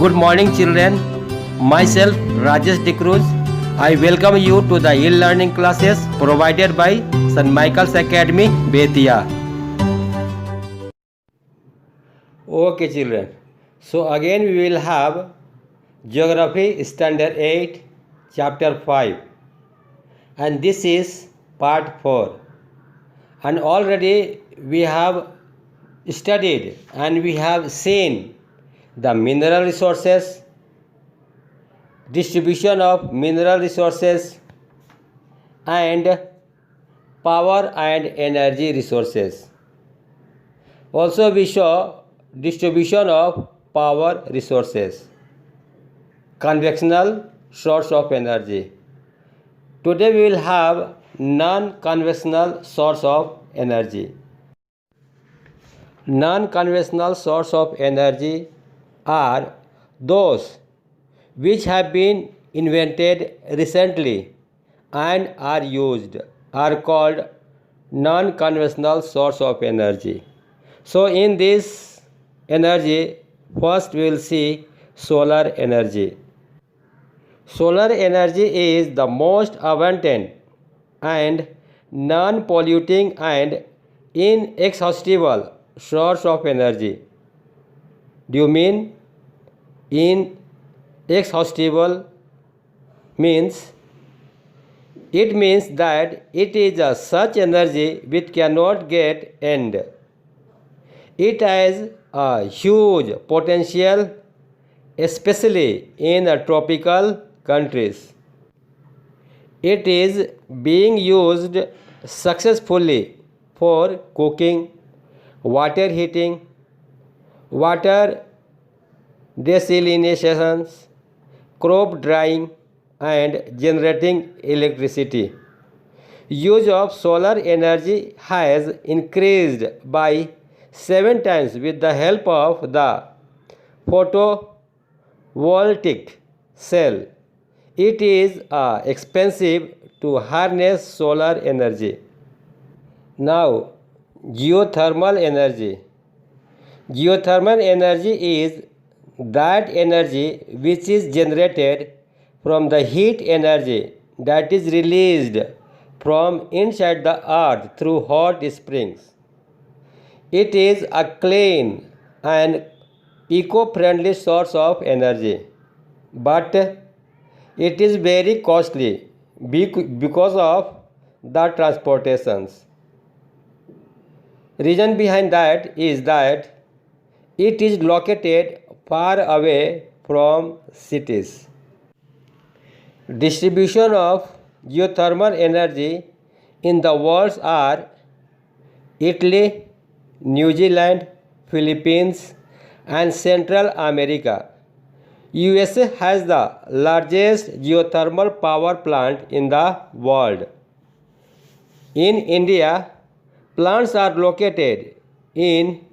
Good morning, children. Myself, Rajesh Dikruz. I welcome you to the e-learning classes provided by St. Michael's Academy, Betia. Okay, children. So again we will have Geography Standard 8, Chapter 5. And this is Part 4. And already we have studied and we have seen the mineral resources, distribution of mineral resources, and power and energy resources. Also we saw distribution of power resources, conventional source of energy. Today we will have non-conventional source of energy. Non-conventional source of energy are those which have been invented recently and are called non-conventional source of energy. So in this energy, first we will see solar energy. Solar energy is the most abundant and non-polluting and inexhaustible source of energy. Do you mean inexhaustible? Means it means that it is a such energy which cannot get end. It has a huge potential, especially in tropical countries. It is being used successfully for cooking, water heating, water desalinations, crop drying, and generating electricity. Use of solar energy has increased by 7 times with the help of the photovoltaic cell. It is expensive to harness solar energy. Now, geothermal energy. Geothermal energy is that energy which is generated from the heat energy that is released from inside the earth through hot springs. It is a clean and eco-friendly source of energy, but it is very costly because of the transportations. Reason behind that is that it is located far away from cities. Distribution of geothermal energy in the world are Italy, New Zealand, Philippines, and Central America. USA has the largest geothermal power plant in the world. In India, plants are located in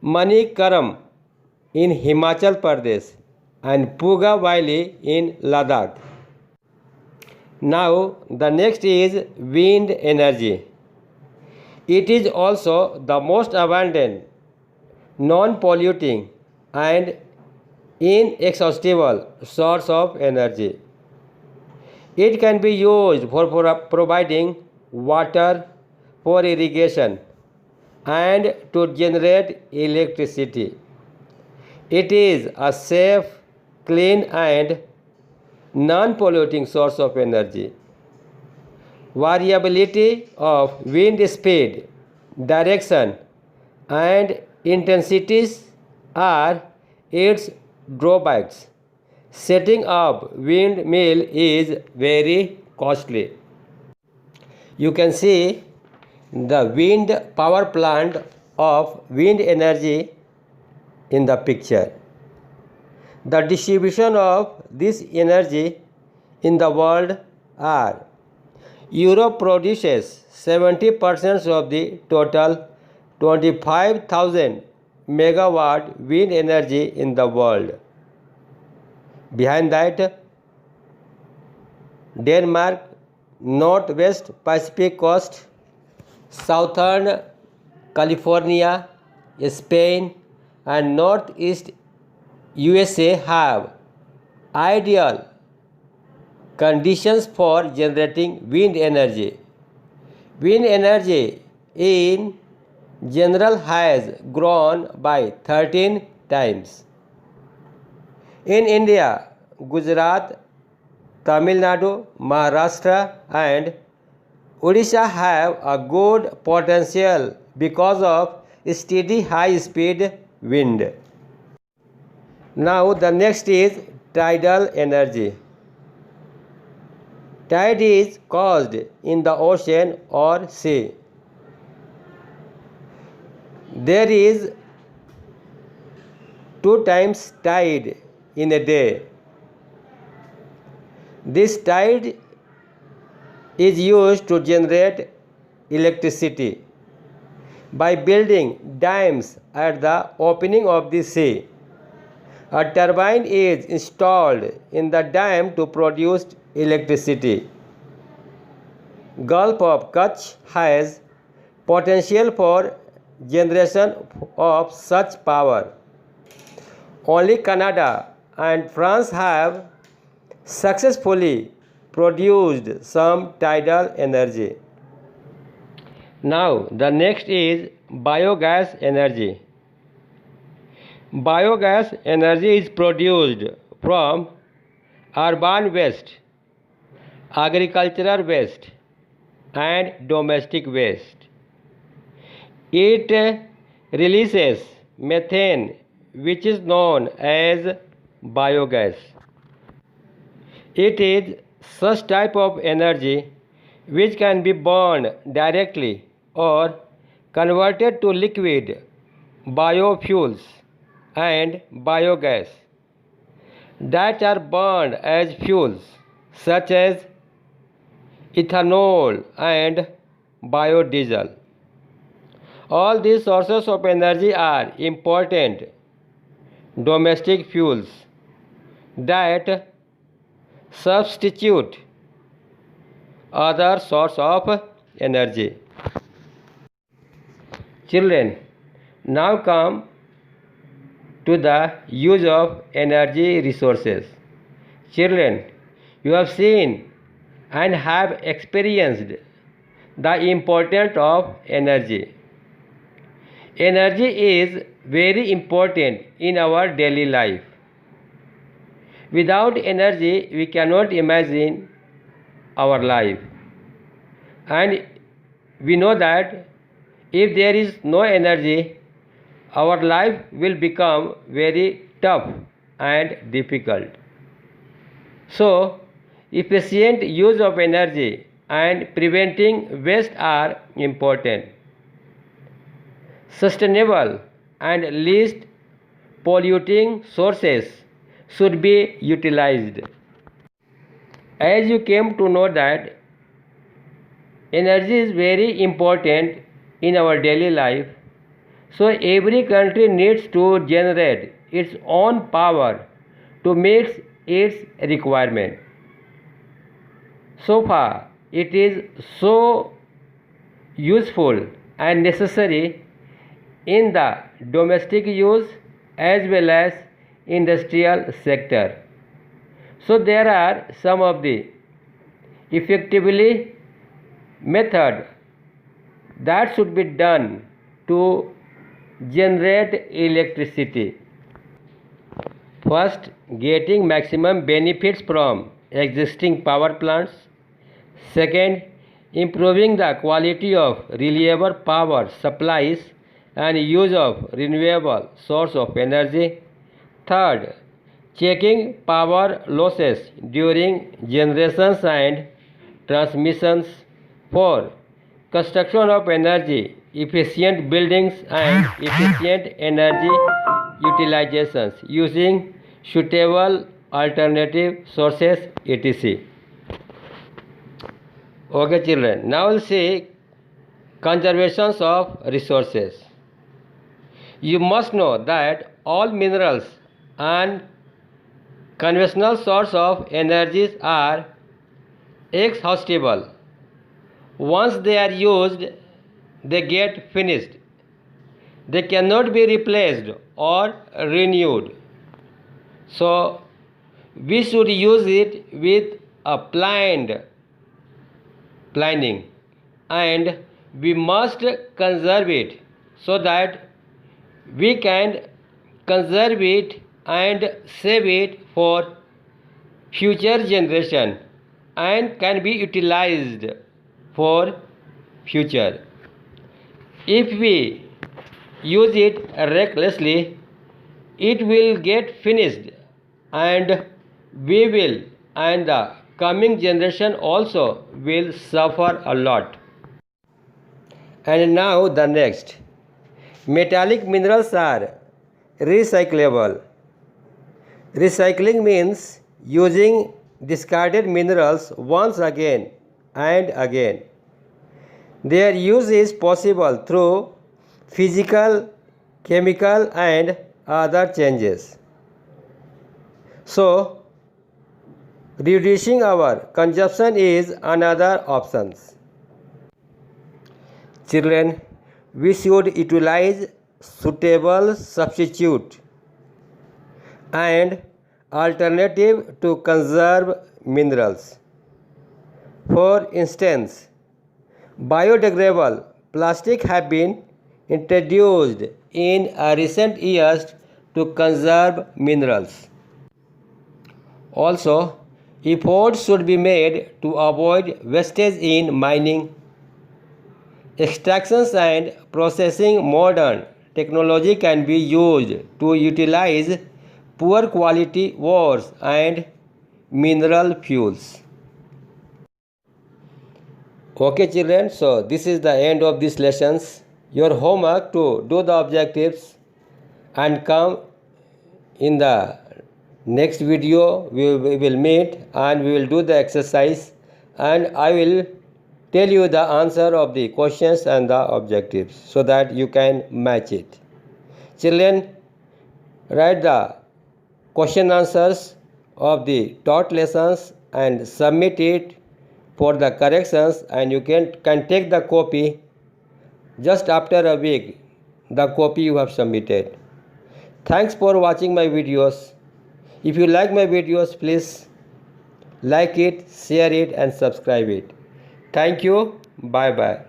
Manikaram in Himachal Pradesh and Puga Valley in Ladakh. Now the next is wind energy. It is also the most abundant, non-polluting and inexhaustible source of energy. It can be used for providing water for irrigation and to generate electricity. It is a safe, clean and non-polluting source of energy. Variability of wind speed, direction and intensities are its drawbacks. Setting up windmill is very costly. You can see the wind power plant of wind energy in the picture. The distribution of this energy in the world are: Europe produces 70% of the total 25,000 megawatt wind energy in the world. Behind that, Denmark, Northwest Pacific coast, Southern California, Spain, and Northeast USA have ideal conditions for generating wind energy. Wind energy in general has grown by 13 times. In India, Gujarat, Tamil Nadu, Maharashtra and Odisha have a good potential because of steady high speed wind. Now the next is tidal energy. Tide is caused in the ocean or sea. There is 2 times tide in a day. This tide is used to generate electricity by building dams at the opening of the sea. A turbine is installed in the dam to produce electricity. Gulf of Kutch has potential for generation of such power. Only Canada and France have successfully produced some tidal energy. Now the next is biogas energy. Biogas energy is produced from urban waste, agricultural waste and domestic waste. It releases methane, which is known as biogas. It is such type of energy which can be burned directly or converted to liquid biofuels and biogas that are burned as fuels such as ethanol and biodiesel. All these sources of energy are important domestic fuels that substitute other source of energy. Children, now come to the use of energy resources. Children, you have seen and have experienced the importance of energy. Energy is very important in our daily life. Without energy, we cannot imagine our life. And we know that if there is no energy, our life will become very tough and difficult. So, efficient use of energy and preventing waste are important. Sustainable and least polluting sources should be utilized. As you came to know that energy is very important in our daily life, so every country needs to generate its own power to meet its requirement. So far, it is so useful and necessary in the domestic use as well as industrial sector. So there are some of the effectively method that should be done to generate electricity. First, getting maximum benefits from existing power plants. Second, improving the quality of reliable power supplies and use of renewable source of energy. Third, checking power losses during generations and transmissions. 4. Construction of energy efficient buildings and efficient energy utilizations using suitable alternative sources etc. Okay children, now we'll see conservation of resources. You must know that all minerals and conventional source of energies are exhaustible. Once they are used, they get finished. They cannot be replaced or renewed. So we should use it with a planning, and we must conserve it so that we can conserve it and save it for future generation and can be utilized for future. If we use it recklessly, it will get finished and we will and the coming generation also will suffer a lot. And now the next. Metallic minerals are recyclable. Recycling means using discarded minerals once again and again. Their use is possible through physical, chemical, and other changes. So, reducing our consumption is another option. Children, we should utilize suitable substitute and alternative to conserve minerals. For instance, biodegradable plastic have been introduced in recent years to conserve minerals. Also, efforts should be made to avoid wastage in mining, extractions and processing. Modern technology can be used to utilize poor quality ores and mineral fuels. Okay children, so this is the end of these lessons. Your homework to do the objectives and come in the next video. We will meet and we will do the exercise and I will tell you the answer of the questions and the objectives so that you can match it. Children, write the question answers of the taught lessons and submit it for the corrections, and you can take the copy just after a week, the copy you have submitted. Thanks for watching my videos. If you like my videos, please like it, share it and subscribe it. Thank you. Bye bye.